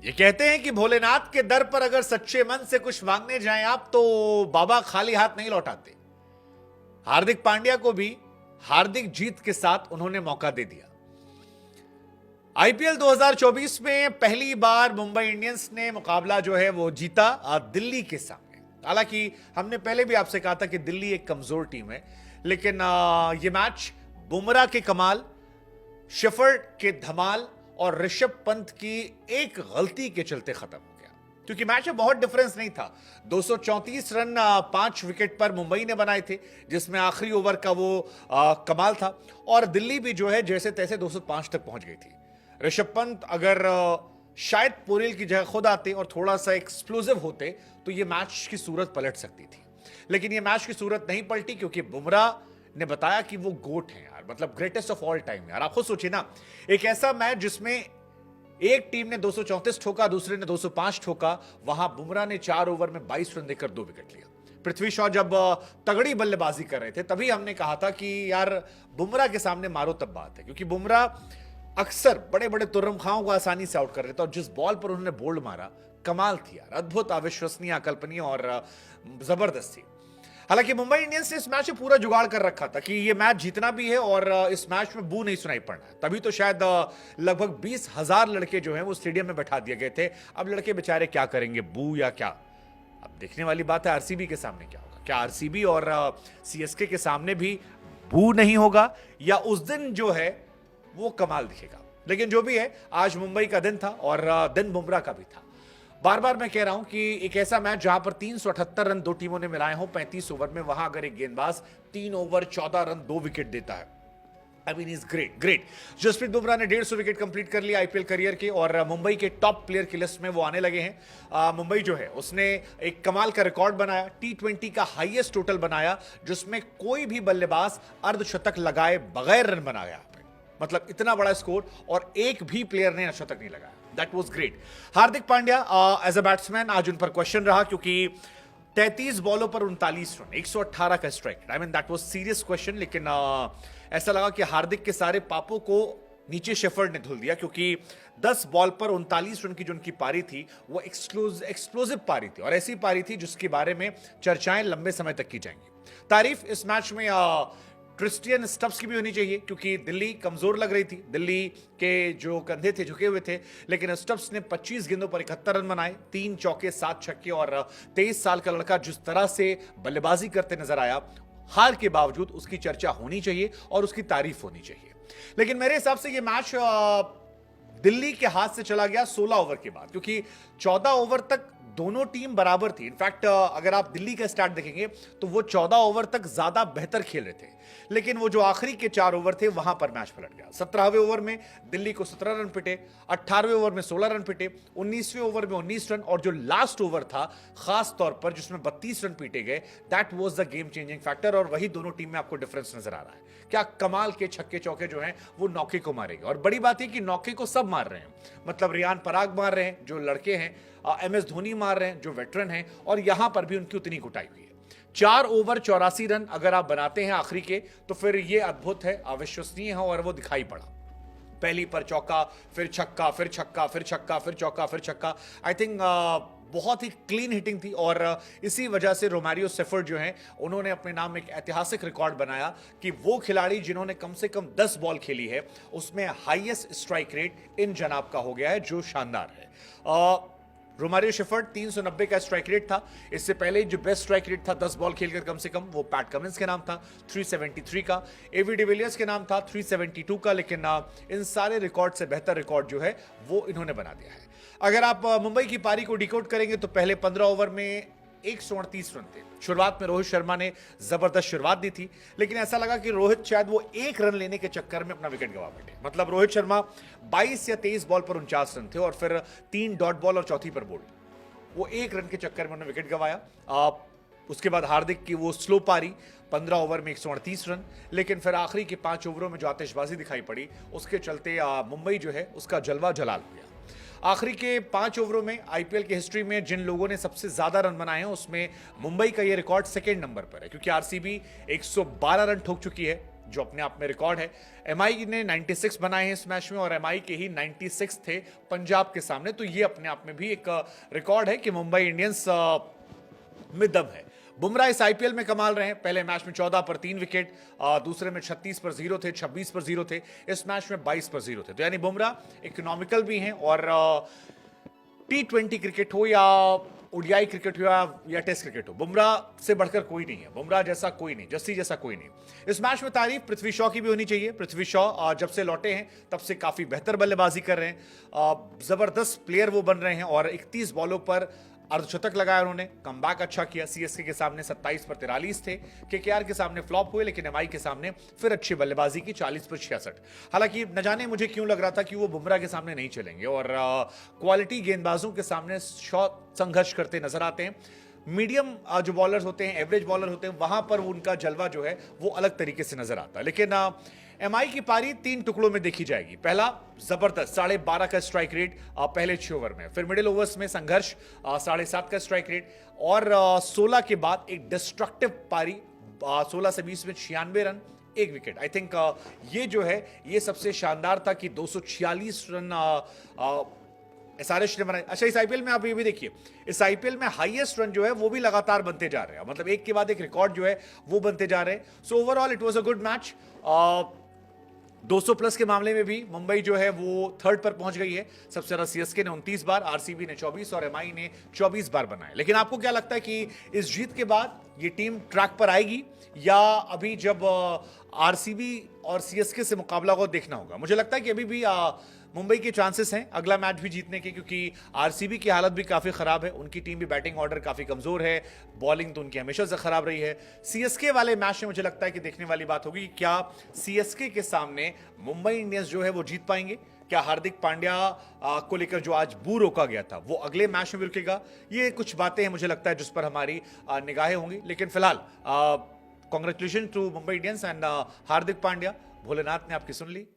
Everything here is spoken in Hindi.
ये कहते हैं कि भोलेनाथ के दर पर अगर सच्चे मन से कुछ मांगने जाएं आप तो बाबा खाली हाथ नहीं लौटाते। हार्दिक पांड्या को भी हार्दिक जीत के साथ उन्होंने मौका दे दिया। आईपीएल 2024 में पहली बार मुंबई इंडियंस ने मुकाबला जो है वो जीता दिल्ली के सामने। हालांकि हमने पहले भी आपसे कहा था कि दिल्ली एक कमजोर टीम है, लेकिन ये मैच बुमराह के कमाल, शेफर्ड के धमाल और ऋषभ पंत की एक गलती के चलते खत्म हो गया, क्योंकि मैच में बहुत डिफरेंस नहीं था। 234 रन 5 विकेट पर मुंबई ने बनाए थे, जिसमें आखिरी ओवर का वो कमाल था, और दिल्ली भी जो है जैसे तैसे 205 तक पहुंच गई थी। ऋषभ पंत अगर शायद पोरेल की जगह खुद आते और थोड़ा सा एक्सप्लोसिव होते तो ये मैच की सूरत पलट सकती थी, लेकिन ये मैच की सूरत नहीं पलटी, क्योंकि बुमराह ने बताया कि वो गोट हैं यार, मतलब ग्रेटेस्ट ऑफ ऑल टाइम यार। आप खुद सोचिए ना, एक ऐसा मैच जिसमें एक टीम ने 234 ठोका, दूसरे ने 205 ठोका, वहां बुमराह ने 4 ओवर में 22 रन देकर 2 विकेट लिया। पृथ्वी शॉ जब तगड़ी बल्लेबाजी कर रहे थे तभी हमने कहा था कि यार बुमराह के सामने मारो तब बात है, क्योंकि बुमराह अक्सर बड़े बड़े तुर्रम खाओं को आसानी से आउट कर रहे थे, और जिस बॉल पर उन्होंने बोल्ड मारा, कमाल थी यार, अद्भुत, अविश्वसनीय, अकल्पनीय और जबरदस्त थी। हालांकि मुंबई इंडियंस ने इस मैच में पूरा जुगाड़ कर रखा था कि ये मैच जीतना भी है और इस मैच में बू नहीं सुनाई पड़ना है। तभी तो शायद लगभग 20,000 लड़के जो हैं वो स्टेडियम में बैठा दिए गए थे। अब लड़के बेचारे क्या करेंगे, बू या क्या? अब देखने वाली बात है आरसीबी के सामने क्या होगा। क्या आरसीबी और सीएसके के सामने भी बू नहीं होगा, या उस दिन जो है वो कमाल दिखेगा? लेकिन जो भी है, आज मुंबई का दिन था और दिन बुमराह का भी था। बार बार मैं कह रहा हूं कि एक ऐसा मैच जहां पर 378 रन दो टीमों ने मिलाए हों 35 ओवर में, वहां अगर एक गेंदबाज 3 ओवर 14 रन 2 विकेट देता है, I mean is great. Jasprit Bumrah ने 150 विकेट कंप्लीट कर लिया आईपीएल करियर के, और मुंबई के टॉप प्लेयर की लिस्ट में वो आने लगे हैं। मुंबई जो है उसने एक कमाल का रिकॉर्ड बनाया, T20 का हाईएस्ट टोटल बनाया, जिसमें कोई भी बल्लेबाज अर्धशतक लगाए बगैर रन बनाया। मतलब इतना बड़ा स्कोर और एक भी प्लेयर ने शतक नहीं लगाया। That was great. Hardik Pandya as a batsman आज उन पर क्वेश्चन रहा, क्योंकि 33 बॉलों पर 39 रन, 118 का strike, I mean that was serious question. लेकिन ऐसा लगा कि हार्दिक के सारे पापों को नीचे शेफर्ड ने धुल दिया, क्योंकि 10 बॉल पर 39 रन की जो उनकी पारी थी वो एक्सप्लोसिव पारी थी, और ऐसी पारी थी जिसके बारे में चर्चाएं लंबे समय तक की जाएंगी। तारीफ इस मैच में क्रिस्टियन स्टब्स की भी होनी चाहिए, क्योंकि दिल्ली कमजोर लग रही थी, दिल्ली के जो कंधे थे झुके हुए थे, लेकिन स्टब्स ने 25 गेंदों पर 71 रन बनाए, 3 चौके 7 छक्के, और 23 साल का लड़का जिस तरह से बल्लेबाजी करते नजर आया, हार के बावजूद उसकी चर्चा होनी चाहिए और उसकी तारीफ होनी चाहिए। लेकिन मेरे हिसाब से यह मैच दिल्ली के हाथ से चला गया 16 ओवर के बाद, क्योंकि 14 ओवर तक दोनों टीम बराबर थी। इनफैक्ट अगर आप दिल्ली का स्टार्ट देखेंगे तो वो 14 ओवर तक ज्यादा बेहतर खेल रहे थे, लेकिन वो जो आखिरी के 4 ओवर थे वहां पर मैच पलट गया। 17वें ओवर में दिल्ली को 17 रन पिटे, 18वें ओवर में 16 रन पिटे, 19वें ओवर में 19 रन, और जो लास्ट ओवर था खास तौर पर जिसमें 32 रन पीटे गए, that was the game changing factor. और वही दोनों टीम में आपको डिफरेंस नजर आ रहा है। क्या कमाल के छक्के चौके जो हैं वो नौके को मारेंगे, और बड़ी बात है कि नौके को सब मार रहे हैं। मतलब रियान पराग मार रहे हैं जो लड़के हैं, एमएस धोनी मार रहे हैं जो वेटरन हैं, और यहां पर भी उनकी उतनी कुटाई हुई है। 4 ओवर 84 रन अगर आप बनाते हैं आखिरी के, तो फिर ये अद्भुत है, अविश्वसनीय है, और वो दिखाई पड़ा। पहली पर चौका, फिर छक्का, फिर छक्का, फिर छक्का, फिर चौका, फिर छक्का। आई थिंक बहुत ही क्लीन हिटिंग थी, और इसी वजह से रोमारियो शेफर्ड जो हैं उन्होंने अपने नाम एक ऐतिहासिक रिकॉर्ड बनाया कि वो खिलाड़ी जिन्होंने कम से कम 10 बॉल खेली है उसमें हाईएस्ट स्ट्राइक रेट इन जनाब का हो गया है, जो शानदार है। रोमारियो शेफर्ड 390 का स्ट्राइक रेट था। इससे पहले जो बेस्ट स्ट्राइक रेट था 10 बॉल खेलकर कम से कम, वो पैट कमिंस के नाम था 373 का, एवी डिविलियर्स के नाम था 372 का, लेकिन इन सारे रिकॉर्ड से बेहतर रिकॉर्ड जो है वो इन्होंने बना दिया है। अगर आप मुंबई की पारी को डिकोड करेंगे तो पहले 15 ओवर में 138 रन थे। शुरुआत में रोहित शर्मा ने जबरदस्त शुरुआत दी थी, लेकिन ऐसा लगा कि रोहित शायद वो 1 रन लेने के चक्कर में अपना विकेट गवा बैठे। मतलब रोहित शर्मा 22 या 23 बॉल पर 49 रन थे, और फिर 3 डॉट बॉल और चौथी पर बोल्ड, वो 1 रन के चक्कर में उन्होंने विकेट गवाया। उसके बाद हार्दिक की वो स्लो पारी 15 ओवर में 138 रन, लेकिन फिर आखिरी के 5 ओवरों में जो आतिशबाजी दिखाई पड़ी उसके चलते मुंबई जो है उसका जलवा जलाल हो गया। आखिरी के 5 ओवरों में आईपीएल की हिस्ट्री में जिन लोगों ने सबसे ज्यादा रन बनाए हैं उसमें मुंबई का ये रिकॉर्ड सेकेंड नंबर पर है, क्योंकि आरसीबी 112 रन ठोक चुकी है, जो अपने आप में रिकॉर्ड है। एमआई ने 96 बनाए हैं इस मैच में और एमआई के ही 96 थे पंजाब के सामने, तो ये अपने आप में भी एक रिकॉर्ड है कि मुंबई इंडियंस में दम है। बुमराह इस आईपीएल में कमाल रहे हैं। पहले मैच में 14 पर 3 विकेट, दूसरे में 36 पर 0 थे, 26 पर 0 थे, इस मैच में 22 पर 0 थे। तो यानी बुमराह इकोनॉमिकल भी हैं और T20 क्रिकेट हो या ओडीआई क्रिकेट हो या टेस्ट क्रिकेट हो, बुमराह से बढ़कर कोई नहीं है, बुमराह जैसा कोई नहीं, जस्सी जैसा कोई नहीं। इस मैच में तारीफ पृथ्वी शॉ की भी होनी चाहिए। पृथ्वी शॉ जब से लौटे हैं तब से काफी बेहतर बल्लेबाजी कर रहे हैं, जबरदस्त प्लेयर वो बन रहे हैं और 31 बॉलों पर अर्धशतक लगाया उन्होंने, कमबैक अच्छा किया। सीएसके के सामने 27 पर 43 थे, केकेआर के सामने फ्लॉप हुए, लेकिन एमआई के सामने फिर अच्छी बल्लेबाजी की, 40 पर 66। हालांकि न जाने मुझे क्यों लग रहा था कि वो बुमराह के सामने नहीं चलेंगे और क्वालिटी गेंदबाजों के सामने शॉ संघर्ष करते नजर आते हैं। मीडियम जो बॉलर्स होते हैं, एवरेज बॉलर होते हैं, वहां पर उनका जलवा जो है वो अलग तरीके से नजर आता है। लेकिन एमआई की पारी 3 टुकड़ों में देखी जाएगी। पहला जबरदस्त 12.5 का स्ट्राइक रेट पहले 6 ओवर में, फिर मिडिल ओवर्स में संघर्ष 7.5 का स्ट्राइक रेट और 16 के बाद एक डिस्ट्रक्टिव पारी 16 से 20 में 96 रन 1 विकेट। आई थिंक ये जो है ये सबसे शानदार था कि 246 रन एसआरएच ने बनाए। अच्छा, इस आईपीएल में आप ये भी देखिए, इस आईपीएल में हाईएस्ट रन जो है वो भी लगातार बनते जा रहे हैं, मतलब एक के बाद एक रिकॉर्ड जो है वो बनते जा रहे हैं। So overall it was a good match. 200 plus के मामले में भी मुंबई जो है वो थर्ड पर पहुंच गई है। सबसे ज्यादा सीएसके ने 29 बार, आरसीबी ने 24 और एमआई ने 24 बार बनाए। लेकिन आपको क्या लगता है कि इस जीत के बाद ये टीम ट्रैक पर आएगी या अभी जब आरसीबी और सीएसके से मुकाबला को देखना होगा? मुझे लगता है कि अभी भी मुंबई के चांसेस हैं अगला मैच भी जीतने के, क्योंकि आरसीबी की हालत भी काफी खराब है, उनकी टीम भी बैटिंग ऑर्डर काफी कमजोर है, बॉलिंग तो उनकी हमेशा से खराब रही है। सीएसके वाले मैच में मुझे लगता है कि देखने वाली बात होगी कि क्या सीएसके के सामने मुंबई इंडियंस जो है वो जीत पाएंगे, क्या हार्दिक पांड्या को लेकर जो आज बू रोका गया था वो अगले मैच में भी रुकेगा? ये कुछ बातें हैं मुझे लगता है जिस पर हमारी निगाहें होंगी। लेकिन फिलहाल congratulations to Mumbai Indians and Hardik Pandya. Bholenath ने आपकी सुन ली।